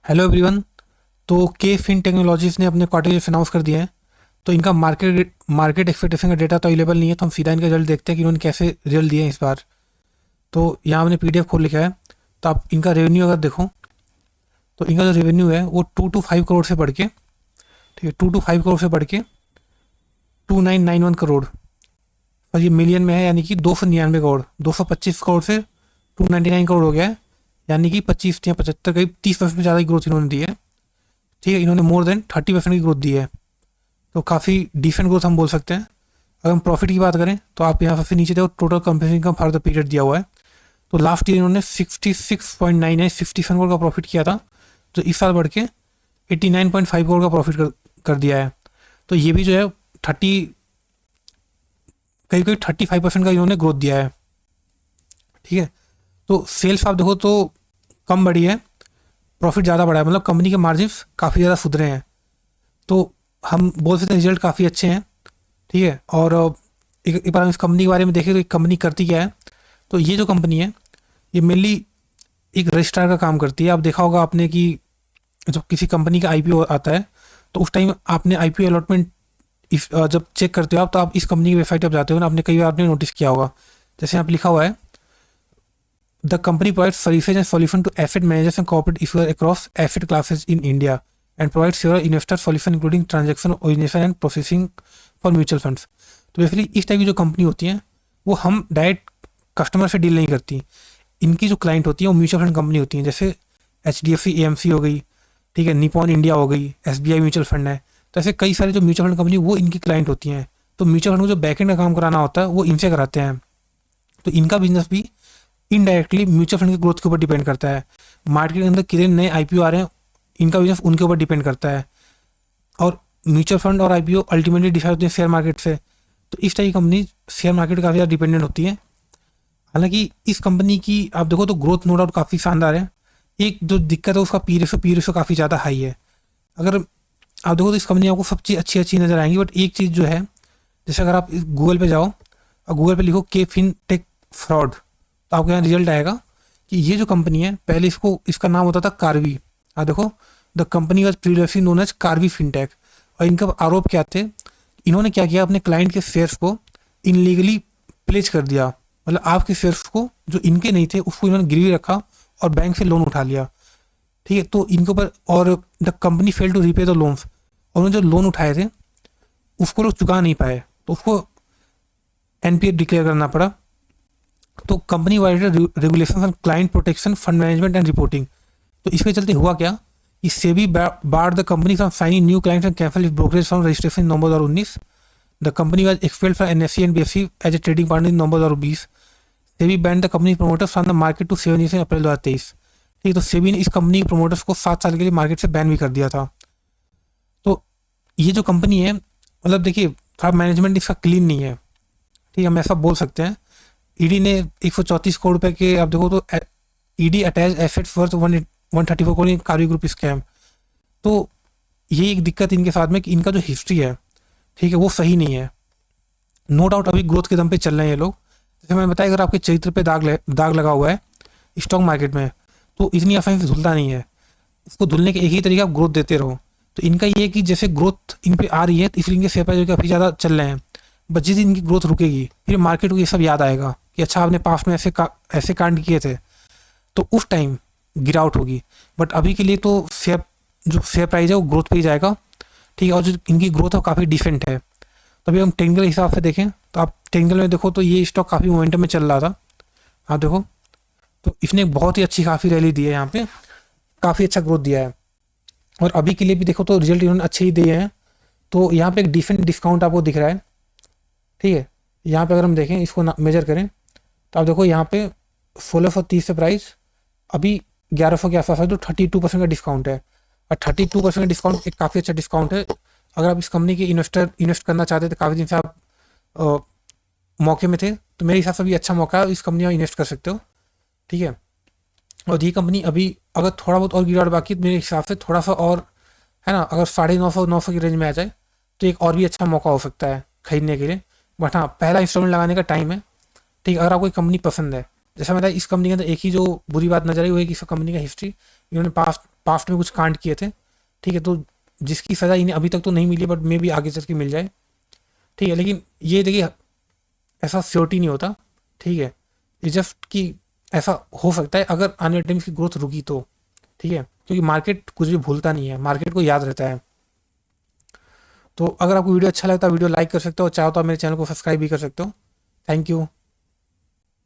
Hello everyone. तो के fin technologies ने अपने क्वार्टरली अनाउंस कर दिया है। तो इनका मार्केट मार्केट एक्सपेक्टेशन का डेटा तो अवेलेबल नहीं है, तो हम सीधा इनका रिजल्ट देखते हैं कि इन्होंने कैसे रिजल्ट दिए हैं इस बार। तो यहाँ हमने पीडीएफ खोल लिखा है। तो आप इनका रेवेन्यू अगर देखो, तो इनका जो रेवेन्यू है वो 2 to 5 करोड़ से बढ़ के, ठीक है, 2 to 5 करोड़ से बढ़ के 2991 करोड़, और ये मिलियन में है, यानी कि 299 करोड़, 225 करोड़ से 299 करोड़ हो गया है। यानी कि 25 या 75, करीब 30% ज़्यादा की ग्रोथ इन्होंने दी है। ठीक है, इन्होंने मोर देन 30% की ग्रोथ दी है। तो काफ़ी डिसेंट ग्रोथ हम बोल सकते हैं। अगर हम प्रॉफिट की बात करें तो आप यहाँ सबसे नीचे देखो, total company income for the period दिया हुआ है। तो लास्ट ईयर इन्होंने 66.9 67 करोड़ का प्रॉफिट किया था, जो इस साल बढ़ के 89.5 करोड़ का प्रॉफिट कर दिया है। तो ये भी जो है 35% का इन्होंने ग्रोथ दिया है। ठीक है, तो सेल्स आप देखो तो कम बढ़ी है, प्रॉफिट ज़्यादा बढ़ा है, मतलब कंपनी के मार्जिन्स काफ़ी ज़्यादा सुधरे हैं। तो हम बोल सकते हैं रिजल्ट काफ़ी अच्छे हैं। ठीक है, और एक बार हम इस कंपनी के बारे में देखें तो एक कंपनी करती क्या है। तो ये जो कंपनी है, ये मेनली एक रजिस्ट्रार का काम करती है। आप देखा होगा आपने कि जब किसी कंपनी का आईपीओ आता है, तो उस टाइम आपने आईपीओ अलॉटमेंट इस जब चेक करते हो आप, तो आप इस कंपनी की वेबसाइट पर जाते हो ना, आपने कई बार आपने नोटिस किया होगा। जैसे यहाँ पे लिखा हुआ है, the company provides services and solution to asset managers and corporate issuer across asset classes in India and provide several investor solution including transaction origination and processing for mutual funds. तो basically इस type की जो company होती हैं, वो हम direct customer से deal नहीं करती। इनकी जो क्लाइंट होती है वो म्यूचुअल फंड कंपनी होती है, जैसे HDFC AMC हो गई, ठीक है, निपॉन इंडिया हो गई, SBI म्यूचुअल फंड है। तो ऐसे कई सारे जो म्यूचुअल फंड कंपनी वो इनकी क्लाइंट होती हैं। तो म्यूचुअल फंड को जो बैकएंड का काम कराना होता है वो इनसे कराते हैं। तो इनका बिजनेस भी इनडायरेक्टली म्यूचुअल फंड की ग्रोथ के ऊपर डिपेंड करता है। मार्केट के अंदर कितने नए आईपीओ आ रहे हैं, इनका बिजनेस उनके ऊपर डिपेंड करता है। और म्यूचुअल फंड और आईपीओ अल्टीमेटली डिसाइड होते हैं शेयर मार्केट से। तो इस टाइप की कंपनी शेयर मार्केट काफ़ी ज़्यादा डिपेंडेंट होती है। हालांकि इस कंपनी की आप देखो तो ग्रोथ नो डाउट काफ़ी शानदार है। एक जो दिक्कत है उसका पी रेशो काफ़ी ज़्यादा हाई है। अगर आप देखो तो इस कंपनी में आपको सब चीज़ अच्छी अच्छी नज़र आएंगी, बट एक चीज़ जो है, जैसे अगर आप गूगल पे जाओ और गूगल पे लिखो के फिन टेक फ्रॉड, तो आपको यहाँ रिजल्ट आएगा कि ये जो कंपनी है, पहले इसका नाम होता था कार्वी। आप देखो, the company was previously known as Karvy fintech. और इनका आरोप क्या थे, इन्होंने क्या किया, अपने क्लाइंट के शेयर्स को इनलीगली प्लेज कर दिया। मतलब आपके शेयर्स को जो इनके नहीं थे उसको इन्होंने गिरवी रखा और बैंक से लोन उठा लिया। ठीक है, तो इनके ऊपर, और the company fail to repay the loans, और उन्होंने जो लोन उठाए थे उसको लोग चुका नहीं पाए, तो उसको NPA डिक्लेयर करना पड़ा। तो company violated regulation on client protection, fund management and reporting. तो इसके चलते हुआ क्या कि SEBI barred the company from signing new clients and cancel its brokerage from registration in November 2019। The company was expelled from NSE and BSE as a trading partner in November 2020। SEBI banned the company promoters from the market to 7 years in April 2023। ठीक है, तो सेबी ने इस company के promoters को 7 साल के लिए मार्केट से बैन भी कर दिया था। तो ये जो कंपनी है, मतलब देखिए, थोड़ा मैनेजमेंट इसका क्लीन नहीं है। ठीक है, हम ऐसा बोल सकते हैं। ईडी ने 134 करोड़ रुपए के, आप देखो तो ED attach assets worth 134 crore Karvy group scam. तो ये एक दिक्कत इनके साथ में कि इनका जो हिस्ट्री है, ठीक है, वो सही नहीं है। नो डाउट अभी ग्रोथ के दम पे चल रहे हैं ये लोग। जैसे मैंने बताया, अगर आपके चरित्र पे दाग लगा हुआ है स्टॉक मार्केट में, तो इतनी आसानी से धुलता नहीं है। इसको धुलने के एक ही तरीका, आप ग्रोथ देते रहो। तो इनका ये है कि जैसे ग्रोथ इन पे आ रही है, तो इसलिए इनके शेयर प्राइस काफ़ी ज़्यादा चल रहे हैं। बट जिस दिन इनकी ग्रोथ रुकेगी, फिर मार्केट को ये सब याद आएगा कि अच्छा, आपने पास में ऐसे कांड किए थे, तो उस टाइम गिरावट होगी। बट अभी के लिए तो शेयर प्राइस है वो ग्रोथ पे ही जाएगा। ठीक है, और जो इनकी ग्रोथ है वो काफ़ी डिसेंट है। तो अभी हम टेक्निकल हिसाब से देखें, तो आप टेक्निकल में देखो तो ये स्टॉक काफ़ी मोमेंटम में चल रहा था। आप देखो तो इसने बहुत ही अच्छी खासी रैली दी है, यहाँ पे काफ़ी अच्छा ग्रोथ दिया है। और अभी के लिए भी देखो तो रिजल्ट इन्होंने अच्छे ही दिए हैं। तो यहाँ पे एक डिसेंट डिस्काउंट आपको दिख रहा है। ठीक है, यहाँ पे अगर हम देखें, इसको मेजर करें, तो आप देखो यहाँ पे 1630 से प्राइस अभी 1100 के आसपास है, तो 32% का डिस्काउंट है। और 32% का डिस्काउंट एक काफ़ी अच्छा डिस्काउंट है। अगर आप इस कंपनी के इन्वेस्ट करना चाहते थे, काफ़ी दिन से आप मौके में थे, तो मेरे हिसाब से भी अच्छा मौका है, इस कंपनी में इन्वेस्ट कर सकते हो। ठीक है, और ये कंपनी अभी अगर थोड़ा बहुत और गिरावट बाकी, तो मेरे हिसाब से थोड़ा सा और है ना, अगर 950 की रेंज में आ जाए तो एक और भी अच्छा मौका हो सकता है खरीदने के लिए। बट हाँ, पहला इंस्टॉलमेंट लगाने का टाइम है। ठीक है, अगर आपको कोई कंपनी पसंद है, जैसा मैंने इस कंपनी के अंदर एक ही जो बुरी बात नजर आई वो है कि इस कंपनी का हिस्ट्री, इन्होंने पास्ट में कुछ कांड किए थे, ठीक है, तो जिसकी सज़ा इन्हें अभी तक तो नहीं मिली, बट मे भी आगे चल के मिल जाए, ठीक है। लेकिन ये देखिए ऐसा श्योरिटी नहीं होता, ठीक है, ये जस्ट कि ऐसा हो सकता है अगर आने वाले टाइम की ग्रोथ रुकी तो, ठीक है, क्योंकि मार्केट कुछ भी भूलता नहीं है, मार्केट को याद रहता है। तो अगर आपको वीडियो अच्छा लगता है वीडियो लाइक कर सकते हो, चाहो तो आप मेरे चैनल को सब्सक्राइब भी कर सकते हो। Thank you.